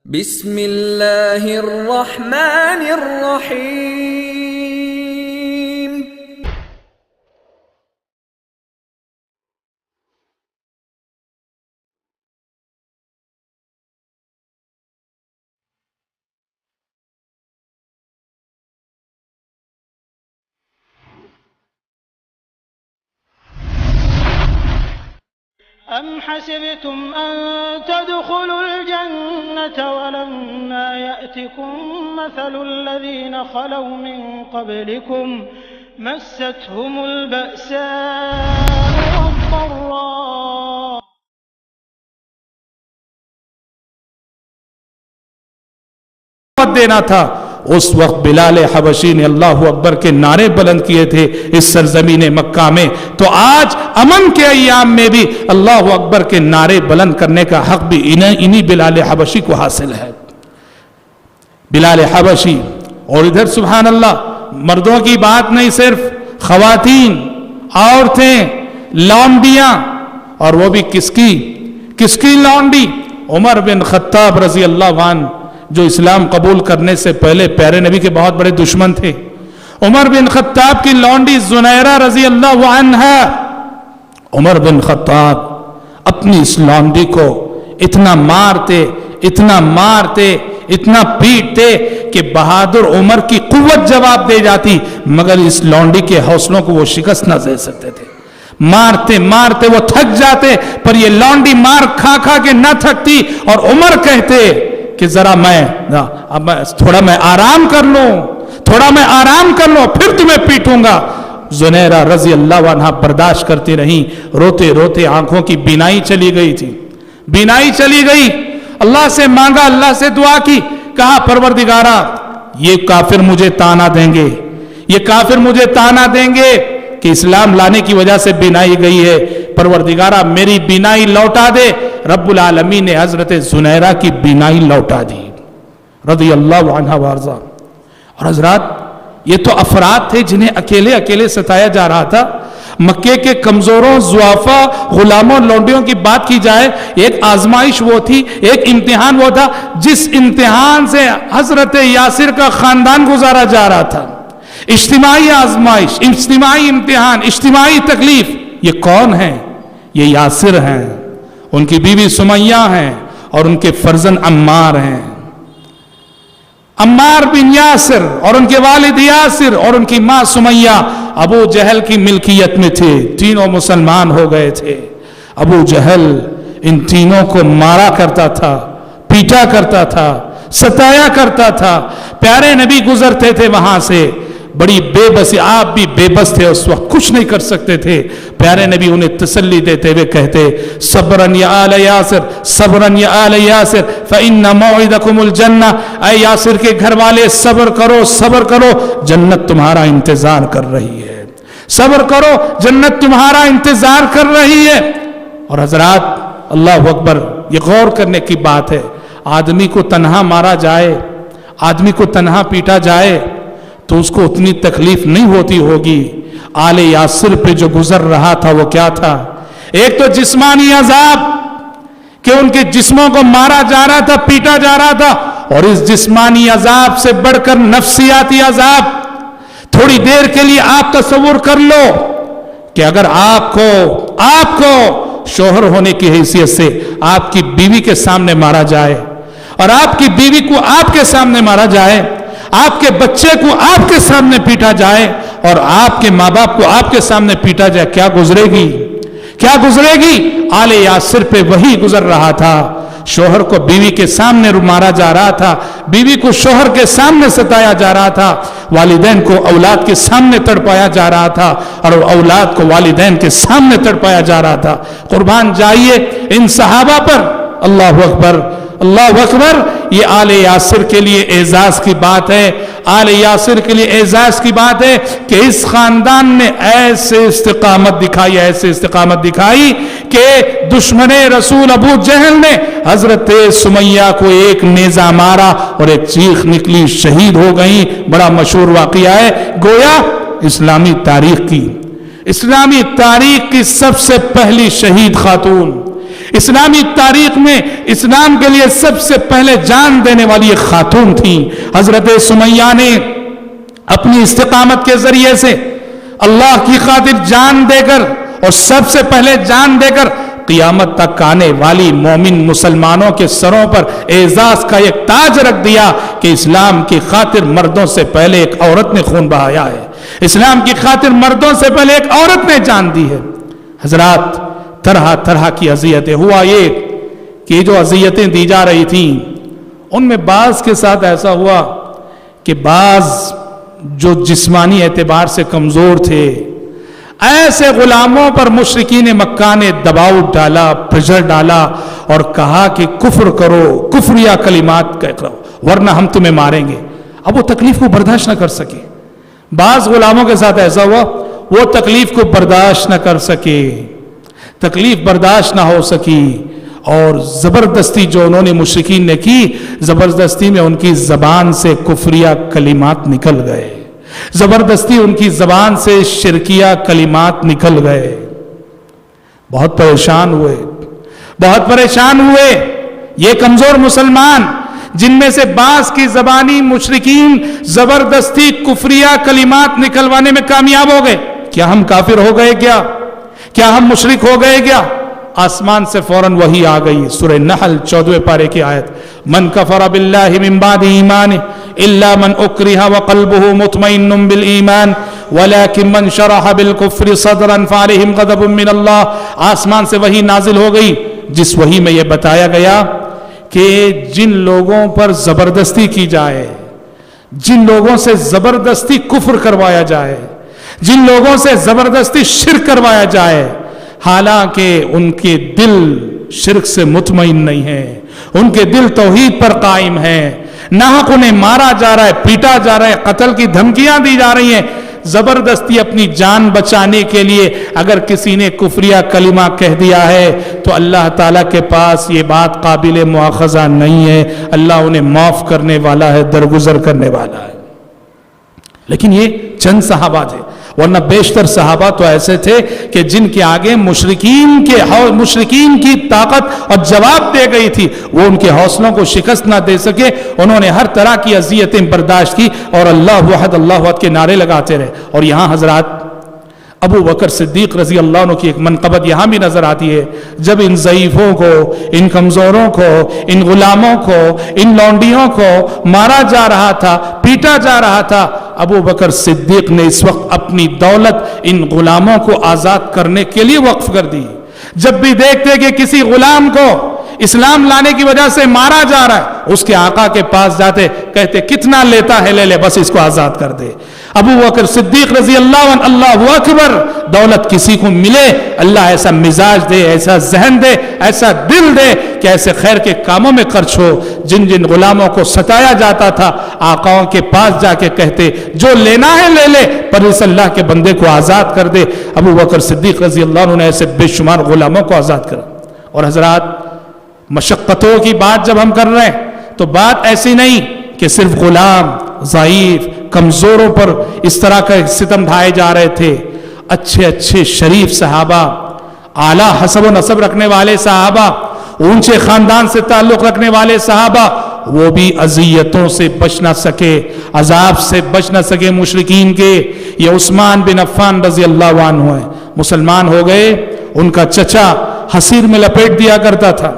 بسم اللہ الرحمن الرحیم۔ أَمْ حَسِبْتُمْ أَن تَدْخُلُوا الْجَنَّةَ وَلَمَّا يَأْتِكُم مَّثَلُ الَّذِينَ خَلَوْا مِن قَبْلِكُم مَّسَّتْهُمُ الْبَأْسَاءُ وَالضَّرَّاءُ دینا تھا۔ اس وقت بلال حبشی نے اللہ اکبر کے نعرے بلند کیے تھے اس سرزمین مکہ میں، تو آج امن کے ایام میں بھی اللہ اکبر کے نعرے بلند کرنے کا حق بھی انہی بلال حبشی کو حاصل ہے۔ بلال حبشی، اور ادھر سبحان اللہ مردوں کی بات نہیں، صرف خواتین، عورتیں، لونڈیاں، اور وہ بھی کس کی لونڈی؟ عمر بن خطاب رضی اللہ عنہ، جو اسلام قبول کرنے سے پہلے پیارے نبی کے بہت بڑے دشمن تھے۔ عمر بن خطاب کی لونڈی زنیرہ رضی اللہ عنہا، عمر بن خطاب اپنی اس لونڈی کو اتنا مارتے، اتنا پیٹتے کہ بہادر عمر کی قوت جواب دے جاتی، مگر اس لونڈی کے حوصلوں کو وہ شکست نہ دے سکتے تھے۔ مارتے مارتے وہ تھک جاتے، پر یہ لونڈی مار کھا کے نہ تھکتی، اور عمر کہتے کہ ذرا تھوڑا میں آرام کر لوں، پھر تمہیں پیٹوں گا۔ زنیرہ رضی اللہ عنہ برداشت کرتی رہیں، روتے روتے آنکھوں کی بینائی چلی گئی۔ اللہ سے مانگا، اللہ سے دعا کی، کہا پروردگارا یہ کافر مجھے تانا دیں گے کہ اسلام لانے کی وجہ سے بینائی گئی ہے، پروردگارا میری بینائی لوٹا دے۔ رب العالمین نے حضرت زنیرہ کی بینائی لوٹا دی رضی اللہ عنہ وارضا۔ اور حضرات، یہ تو افراد تھے جنہیں اکیلے ستایا جا رہا تھا۔ مکے کے کمزوروں، ضعفاء، غلاموں، لونڈیوں کی بات کی جائے، ایک آزمائش وہ تھی، ایک امتحان وہ تھا جس امتحان سے حضرت یاسر کا خاندان گزارا جا رہا تھا۔ اجتماعی آزمائش، اجتماعی امتحان، اجتماعی تکلیف۔ یہ کون ہیں؟ یہ یاسر ہیں، ان کی بیوی سمیہ ہیں، اور ان کے فرزند عمار ہیں۔ عمار بن یاسر اور ان کے والد یاسر اور ان کی ماں سمیہ ابو جہل کی ملکیت میں تھے، تینوں مسلمان ہو گئے تھے۔ ابو جہل ان تینوں کو مارا کرتا تھا، پیٹا کرتا تھا، ستایا کرتا تھا۔ پیارے نبی گزرتے تھے وہاں سے، بڑی بے بسی، آپ بھی بے بس تھے اس وقت، کچھ نہیں کر سکتے تھے۔ پیارے نبی انہیں تسلی دیتے ہوئے کہتے، صبرن یا آل یاسر، صبرن یا آل یاسر فإن موعدکم الجنہ، اے یاسر کے گھر والے صبر کرو، جنت تمہارا انتظار کر رہی ہے، صبر کرو، جنت تمہارا انتظار کر رہی ہے۔ اور حضرات اللہ اکبر، یہ غور کرنے کی بات ہے، آدمی کو تنہا مارا جائے، آدمی کو تنہا پیٹا جائے تو اس کو اتنی تکلیف نہیں ہوتی ہوگی۔ آل یاسر پہ جو گزر رہا تھا وہ کیا تھا؟ ایک تو جسمانی عذاب کہ ان کے جسموں کو مارا جا رہا تھا، پیٹا جا رہا تھا، اور اس جسمانی عذاب سے بڑھ کر نفسیاتی عذاب۔ تھوڑی دیر کے لیے آپ تصور کر لو کہ اگر آپ کو شوہر ہونے کی حیثیت سے آپ کی بیوی کے سامنے مارا جائے، اور آپ کی بیوی کو آپ کے سامنے مارا جائے، آپ کے بچے کو آپ کے سامنے پیٹا جائے، اور آپ کے ماں باپ کو آپ کے سامنے پیٹا جائے، کیا گزرے گی؟ آل یاسر پہ وہی گزر رہا تھا۔ شوہر کو بیوی کے سامنے مارا جا رہا تھا، بیوی کو شوہر کے سامنے ستایا جا رہا تھا، والدین کو اولاد کے سامنے تڑپایا جا رہا تھا، اور اولاد کو والدین کے سامنے تڑپایا جا رہا تھا۔ قربان جائیے ان صحابہ پر، اللہ اکبر، اللہ اکبر۔ یہ آل یاسر کے لیے اعزاز کی بات ہے، آل یاسر کے لیے اعزاز کی بات ہے کہ اس خاندان نے ایسے استقامت دکھائی کہ دشمن رسول ابو جہل نے حضرت سمیہ کو ایک نیزہ مارا اور ایک چیخ نکلی، شہید ہو گئی۔ بڑا مشہور واقعہ ہے، گویا اسلامی تاریخ کی سب سے پہلی شہید خاتون، اسلامی تاریخ میں اسلام کے لیے سب سے پہلے جان دینے والی ایک خاتون تھی. حضرت سمیہ نے اپنی استقامت کے ذریعے سے اللہ کی خاطر جان دے کر اور سب سے پہلے جان دے کر قیامت تک آنے والی مومن مسلمانوں کے سروں پر اعزاز کا ایک تاج رکھ دیا کہ اسلام کی خاطر مردوں سے پہلے ایک عورت نے خون بہایا ہے. اسلام کی خاطر مردوں سے پہلے ایک عورت نے جان دی ہے. حضرات طرح طرح کی اذیتیں. ہوا یہ کہ جو اذیتیں دی جا رہی تھیں ان میں بعض کے ساتھ ایسا ہوا کہ بعض جو جسمانی اعتبار سے کمزور تھے ایسے غلاموں پر مشرکین مکہ نے دباؤ ڈالا, پریشر ڈالا اور کہا کہ کفر کرو, کفریہ کلمات کرو ورنہ ہم تمہیں ماریں گے. اب وہ تکلیف کو برداشت نہ کر سکے. بعض غلاموں کے ساتھ ایسا ہوا وہ تکلیف کو برداشت نہ کر سکے, تکلیف برداشت نہ ہو سکی اور زبردستی جو انہوں نے مشرکین نے کی, زبردستی میں ان کی زبان سے کفریہ کلمات نکل گئے, زبردستی ان کی زبان سے شرکیہ کلمات نکل گئے. بہت پریشان ہوئے, بہت پریشان ہوئے یہ کمزور مسلمان جن میں سے بعض کی زبانی مشرکین زبردستی کفریہ کلمات نکلوانے میں کامیاب ہو گئے. کیا ہم کافر ہو گئے کیا؟ کیا ہم مشرک ہو گئے کیا؟ آسمان سے فوراً وحی آ گئی. سورہ نحل 14 پارے کی آیت, من کفر باللہ من بعد ایمانہ الا من اکرہ وقلبہ مطمئن بالایمان ولکن من شرح بالکفر صدرا فعلیہم غضب من اللہ. آسمان سے وحی نازل ہو گئی جس وحی میں یہ بتایا گیا کہ جن لوگوں پر زبردستی کی جائے, جن لوگوں سے زبردستی کفر کروایا جائے, جن لوگوں سے زبردستی شرک کروایا جائے, حالانکہ ان کے دل شرک سے مطمئن نہیں ہیں, ان کے دل توحید پر قائم ہیں, ناحق انہیں مارا جا رہا ہے, پیٹا جا رہا ہے, قتل کی دھمکیاں دی جا رہی ہیں, زبردستی اپنی جان بچانے کے لیے اگر کسی نے کفریہ کلمہ کہہ دیا ہے تو اللہ تعالیٰ کے پاس یہ بات قابل مواخذہ نہیں ہے. اللہ انہیں معاف کرنے والا ہے, درگزر کرنے والا ہے. لیکن یہ چند صحابہ تھے, ورنہ بیشتر صحابہ تو ایسے تھے کہ جن کے آگے مشرکین کی طاقت اور جواب دے گئی تھی, وہ ان کے حوصلوں کو شکست نہ دے سکے. انہوں نے ہر طرح کی اذیتیں برداشت کی اور اللہ وحد اللہ وحد کے نعرے لگاتے رہے. اور یہاں حضرات ابو بکر صدیق رضی اللہ عنہ کی ایک منقبت یہاں بھی نظر آتی ہے. جب ان ضعیفوں کو, ان کمزوروں کو, ان غلاموں کو, ان لونڈیوں کو مارا جا رہا تھا, پیٹا جا رہا تھا, ابو بکر صدیق نے اس وقت اپنی دولت ان غلاموں کو آزاد کرنے کے لیے وقف کر دی. جب بھی دیکھتے کہ کسی غلام کو اسلام لانے کی وجہ سے مارا جا رہا ہے, اس کے آقا کے پاس جاتے, کہتے کتنا لیتا ہے لے لے, بس اس کو آزاد کر دے. ابو بکر صدیق رضی اللہ عنہ, اللہ اکبر, دولت کسی کو ملے اللہ ایسا مزاج دے, ایسا ذہن دے, ایسا دل دے کہ ایسے خیر کے کاموں میں خرچ ہو. جن جن غلاموں کو ستایا جاتا تھا آقاؤں کے پاس جا کے کہتے جو لینا ہے لے لے, پر اس اللہ کے بندے کو آزاد کر دے. ابو بکر صدیق رضی اللہ عنہ نے ایسے بے شمار غلاموں کو آزاد کرا. اور حضرات مشقتوں کی بات جب ہم کر رہے ہیں تو بات ایسی نہیں کہ صرف غلام, ضعیف, کمزوروں پر اس طرح کا ستم ڈھائے جا رہے تھے. اچھے اچھے شریف صحابہ, اعلیٰ حسب و نسب رکھنے والے صحابہ, اونچے خاندان سے تعلق رکھنے والے صحابہ, وہ بھی اذیتوں سے بچ نہ سکے, عذاب سے بچ نہ سکے مشرکین کے. یہ عثمان بن عفان رضی اللہ عنہ ہیں, مسلمان ہو گئے. ان کا چچا حصیر میں لپیٹ دیا کرتا تھا,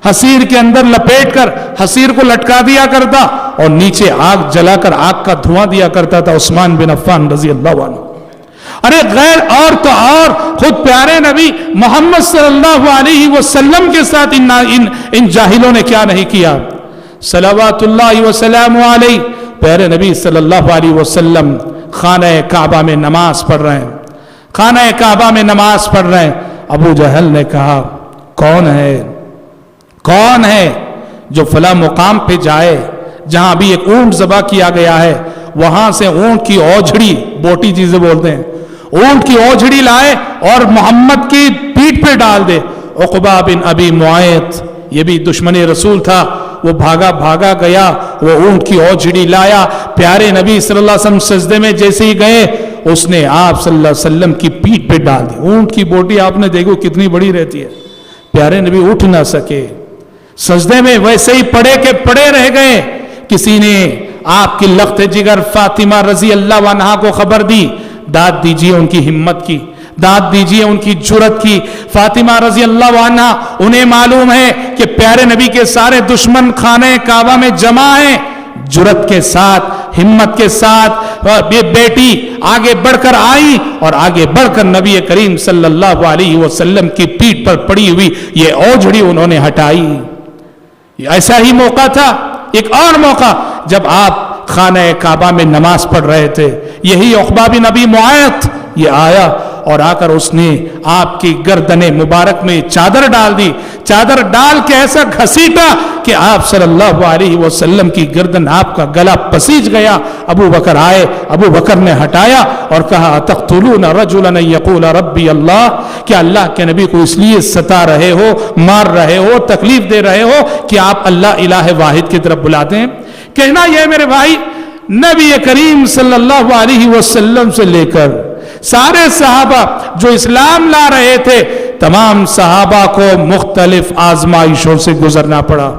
حصیر کے اندر لپیٹ کر حصیر کو لٹکا دیا کرتا اور نیچے آگ جلا کر آگ کا دھواں دیا کرتا تھا عثمان بن عفان رضی اللہ عنہ. ارے غیر اور تو اور خود پیارے نبی محمد صلی اللہ علیہ وسلم کے ساتھ ان جاہلوں نے کیا نہیں کیا. صلوات اللہ وسلام علیہ, پیارے نبی صلی اللہ علیہ وسلم خانہ کعبہ میں نماز پڑھ رہے ہیں, خانہ کعبہ میں نماز پڑھ رہے ہیں. ابو جہل نے کہا کون ہے جو فلاں مقام پہ جائے جہاں ابھی ایک اونٹ ذبح کیا گیا ہے, وہاں سے اونٹ کی اوجھڑی, بوٹی چیزیں بولتے ہیں, اونٹ کی اوجھڑی لائے اور محمد کی پیٹھ پہ ڈال دے. عقبہ بن ابی معیط, یہ بھی دشمن رسول تھا, وہ بھاگا گیا, وہ اونٹ کی اوجھڑی لایا. پیارے نبی صلی اللہ علیہ وسلم سجدے میں جیسے ہی گئے, اس نے آپ صلی اللہ علیہ وسلم کی پیٹھ پہ ڈال دی. اونٹ کی بوٹی آپ نے دیکھو کتنی بڑی رہتی ہے, پیارے نبی اٹھ نہ سکے, سجدے میں ویسے ہی پڑے کے پڑے رہ گئے. کسی نے آپ کی لخت جگر فاطمہ رضی اللہ عنہا کو خبر دی, داد دیجئے ان کی ہمت کی, داد دیجئے ان کی جرت کی. فاطمہ رضی اللہ عنہا, انہیں معلوم ہے کہ پیارے نبی کے سارے دشمن خانہ کعبہ میں جمع ہیں. جرت کے ساتھ, ہمت کے ساتھ یہ بیٹی آگے بڑھ کر آئی اور آگے بڑھ کر نبی کریم صلی اللہ علیہ وسلم کی پیٹھ پر پڑی ہوئی یہ اوجھڑی انہوں نے ہٹائی. ایسا ہی موقع تھا. ایک اور موقع جب آپ خانہ کعبہ میں نماز پڑھ رہے تھے, یہی عقبہ بن ابی معیط یہ آیا اور آ کر اس نے آپ کی گردن مبارک میں چادر ڈال دی. چادر ڈال کے ایسا گھسیٹا کہ آپ صلی اللہ علیہ وسلم کی گردن, آپ کا گلا پسیج گیا. ابو بکر آئے, ابو بکر نے ہٹایا اور کہا تقتلون رجلا یقول ربی اللہ, کیا اللہ کے نبی کو اس لیے ستا رہے ہو, مار رہے ہو, تکلیف دے رہے ہو کہ آپ اللہ الہ واحد کی طرف بلاتے ہیں؟ کہنا یہ میرے بھائی, نبی کریم صلی اللہ علیہ وسلم سے لے کر سارے صحابہ جو اسلام لا رہے تھے, تمام صحابہ کو مختلف آزمائشوں سے گزرنا پڑا,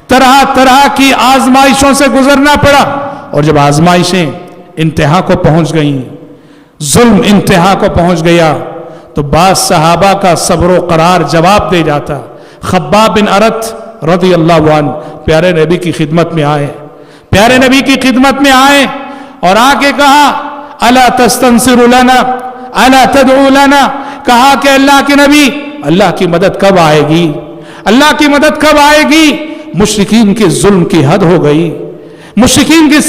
طرح طرح کی آزمائشوں سے گزرنا پڑا. اور جب آزمائشیں انتہا کو پہنچ گئیں, ظلم انتہا کو پہنچ گیا, تو بعض صحابہ کا صبر و قرار جواب دے جاتا. خباب بن ارت رضی اللہ عنہ پیارے نبی کی خدمت میں آئے, پیارے نبی کی خدمت میں آئے اور آ کے کہا الا تستنصر لنا الا تدعو لنا, کہا کہ اللہ کے نبی اللہ کی مدد کب آئے گی, اللہ کی مدد کب آئے گی. مشرکین کے ظلم کی حد ہو گئی, مشرکین کی